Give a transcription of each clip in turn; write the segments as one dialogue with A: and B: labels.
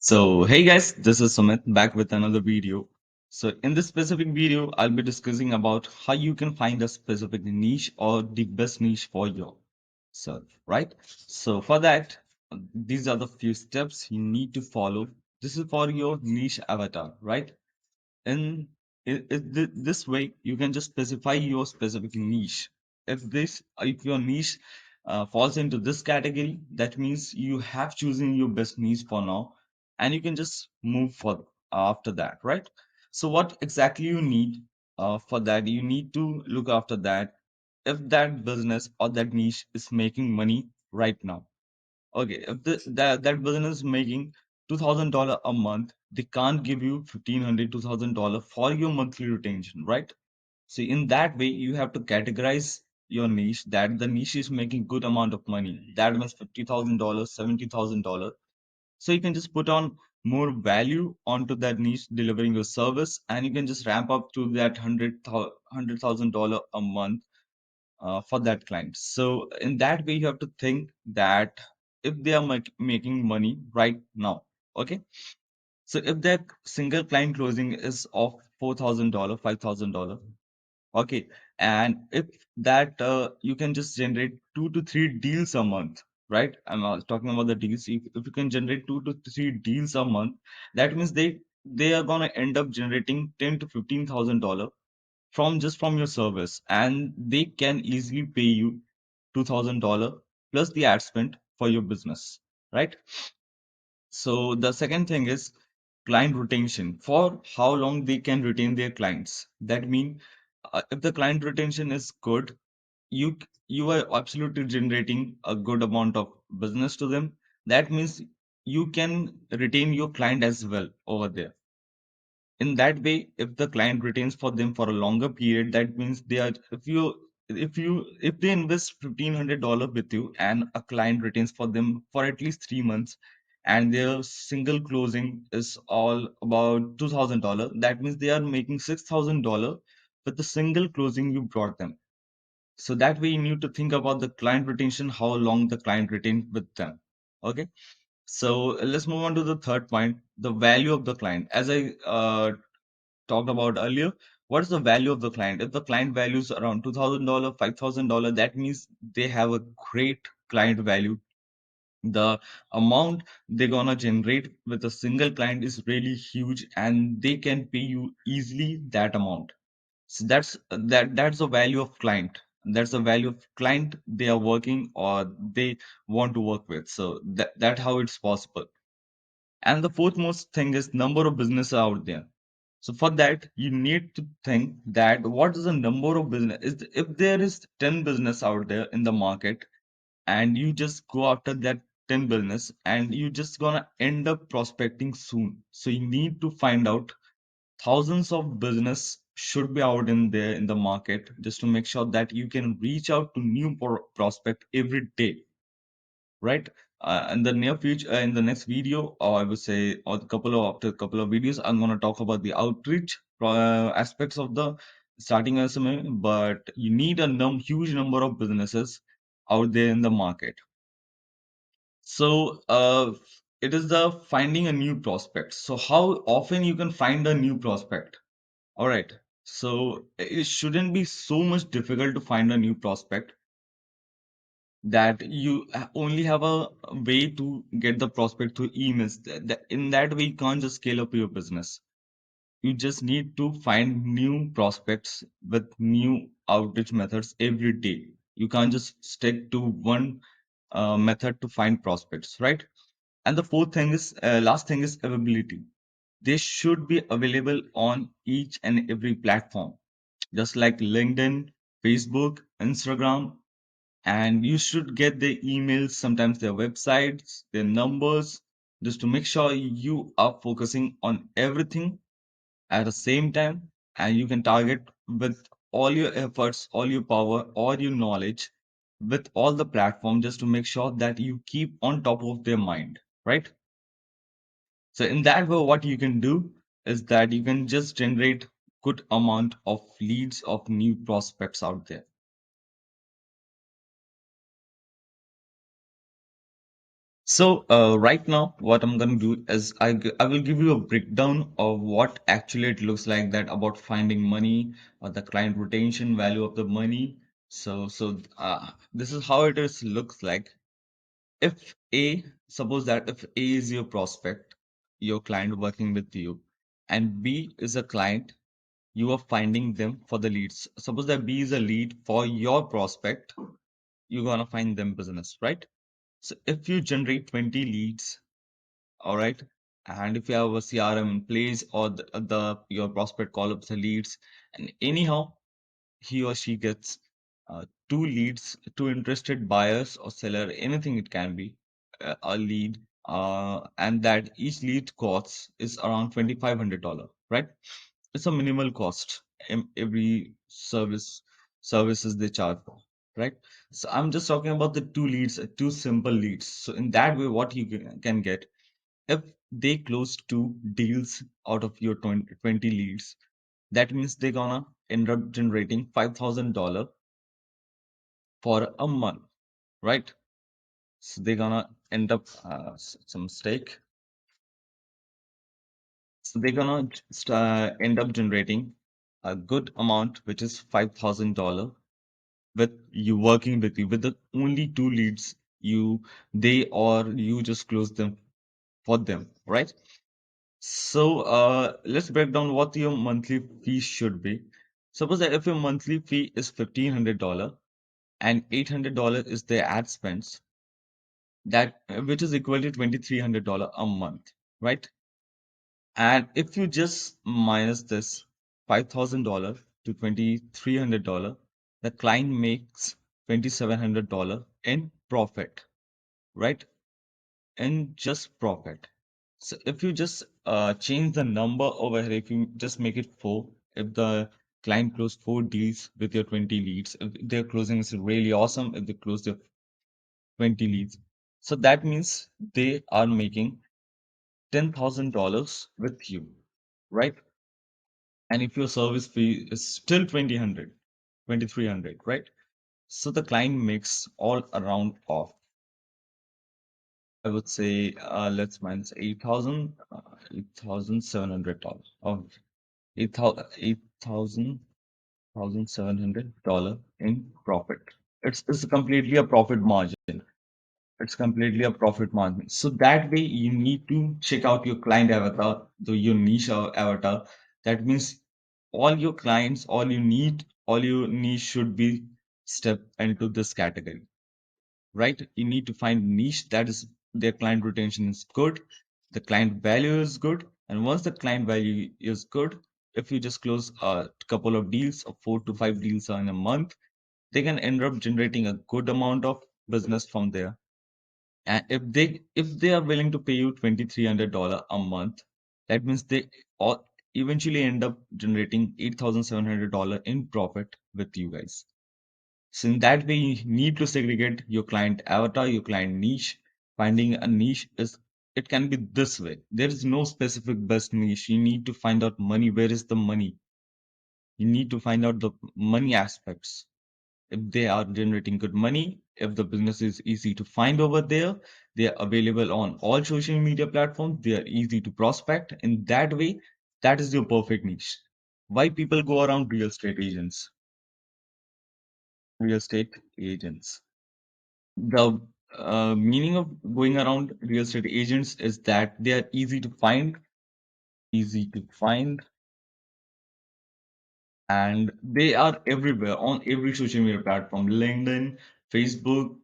A: So, hey guys, this is Sumit back with another video. So, in this specific video, I'll be discussing about how you can find a specific niche or the best niche for yourself, right? So, for that, these are the few steps you need to follow. This is for your niche avatar, right? in, this way you can just specify your specific niche. If your niche falls into this category, that means you have chosen your best niche for now, and you can just move for after that, right? So what exactly you need for that, you need to look after that if that business or that niche is making money right now. Okay, if that business is making $2,000 a month, they can't give you 1,500 $2,000 for your monthly retention, right? So in that way, you have to categorize your niche that the niche is making good amount of money. That means $50,000, $70,000. So you can just put on more value onto that niche, delivering your service, and you can just ramp up to that $100,000 a month for that client. So in that way, you have to think that if they are making money right now, okay. So if that single client closing is of $4,000, $5,000, okay, and if that you can just generate 2 to 3 deals a month, right? I'm talking about the deals. If you can generate 2 to 3 deals a month, that means they are gonna end up generating 10 to 15,000 dollars from your service, and they can easily pay you $2,000 plus the ad spend for your business, right? So the second thing is client retention. For how long they can retain their clients. That means if the client retention is good, you you are absolutely generating a good amount of business to them. That means you can retain your client as well over there. In that way, if the client retains for them for a longer period, that means they are if they invest $1,500 with you and a client retains for them for at least 3 months, and their single closing is all about $2,000, that means they are making $6,000 with the single closing you brought them. So that way you need to think about the client retention, how long the client retained with them. Okay, so let's move on to the third point, the value of the client. As I talked about earlier, what is the value of the client? If the client values around $2,000, $5,000, that means they have a great client value. The amount they're gonna generate with a single client is really huge, and they can pay you easily that amount. So that's the value of client. That's the value of client they are working or they want to work with. So that how it's possible. And the fourth most thing is number of businesses out there. So for that, you need to think that what is the number of business? If there is 10 business out there in the market, and you just go after that 10 business, and you just gonna end up prospecting soon. So you need to find out thousands of business should be out in there in the market, just to make sure that you can reach out to new prospect every day, right? In the near future, in the next video, or I would say, or after a couple of videos, I'm going to talk about the outreach aspects of the starting SMA. But you need a huge number of businesses out there in the market. So it is the finding a new prospect. So how often you can find a new prospect? All right. So it shouldn't be so much difficult to find a new prospect, that you only have a way to get the prospect through emails. In that way, you can't just scale up your business. You just need to find new prospects with new outreach methods every day. You can't just stick to one method to find prospects, right? And the last thing is availability. They should be available on each and every platform, just like LinkedIn, Facebook, Instagram, and you should get their emails, sometimes their websites, their numbers, just to make sure you are focusing on everything at the same time, and you can target with all your efforts, all your power, all your knowledge with all the platform, just to make sure that you keep on top of their mind, right? So in that way, what you can do is that you can just generate good amount of leads of new prospects out there. Right now, what I'm going to do is I will give you a breakdown of what actually it looks like that about finding money or the client retention value of the money. This is how it is looks like. If A, suppose that if A is your prospect, your client working with you, and B is a client, you are finding them for the leads. Suppose that B is a lead for your prospect, you're gonna find them business, right? So if you generate 20 leads, all right, and if you have a CRM in place or the your prospect call up the leads, and anyhow he or she gets two leads, two interested buyers or seller, anything it can be, a lead, and that each lead costs is around $2,500, right? It's a minimal cost in every services they charge for, right? So I'm just talking about the two leads, two simple leads. So in that way, what you can get if they close two deals out of your 20 leads, that means they're gonna end up generating $5,000 for a month, right? So they're gonna end up some stake. So they're gonna end up generating a good amount, which is $5,000 with you working with you with the only two leads they or you just close them for them, right? Let's break down what your monthly fee should be. Suppose that if your monthly fee is $1,500 and $800 is the ad spends, that which is equal to $2,300 a month, right? And if you just minus this $5,000 to $2,300, the client makes $2,700 in profit, right? In just profit. So if you just change the number over here, if you just make it four, if the client closed four deals with your 20 leads, if their closing is really awesome, if they close their 20 leads, so that means they are making $10,000 with you, right? And if your service fee is still 2,300, right? So the client makes all around of, I would say, let's minus 8,000, $8,700. Oh, 8,000, $1,700 in profit. It's completely a profit margin. It's completely a profit margin. So that way you need to check out your client avatar, your niche avatar. That means all your clients, all your niche should be step into this category, right? You need to find niche that is their client retention is good, the client value is good, and once the client value is good, if you just close a couple of deals or 4 to 5 deals in a month, they can end up generating a good amount of business from there. And if they are willing to pay you $2,300 a month, that means they all eventually end up generating $8,700 in profit with you guys. So in that way, you need to segregate your client avatar, your client niche. Finding a niche is it can be this way. There is no specific best niche. You need to find out money. Where is the money? You need to find out the money aspects. If they are generating good money, if the business is easy to find over there, they are available on all social media platforms, they are easy to prospect. In that way, that is your perfect niche. Why people go around real estate agents? Real estate agents. The meaning of going around real estate agents is that they are easy to find, and they are everywhere on every social media platform, LinkedIn, Facebook,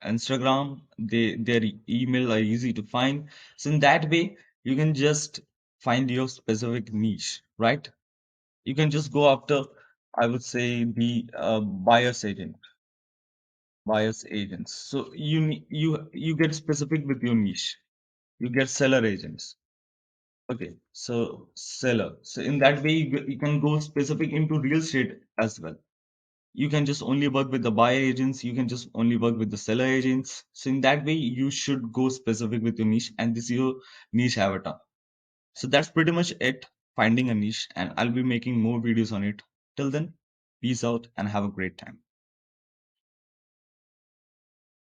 A: Instagram. Their email are easy to find. So in that way you can just find your specific niche, right? You can just go after, I would say, the buyers agents. So you get specific with your niche. You get seller agents. Okay, so seller. So in that way you can go specific into real estate as well. You can just only work with the buyer agents, you can just only work with the seller agents. So in that way you should go specific with your niche, and this is your niche avatar. So that's pretty much it, finding a niche, and I'll be making more videos on it. Till then, peace out and have a great time.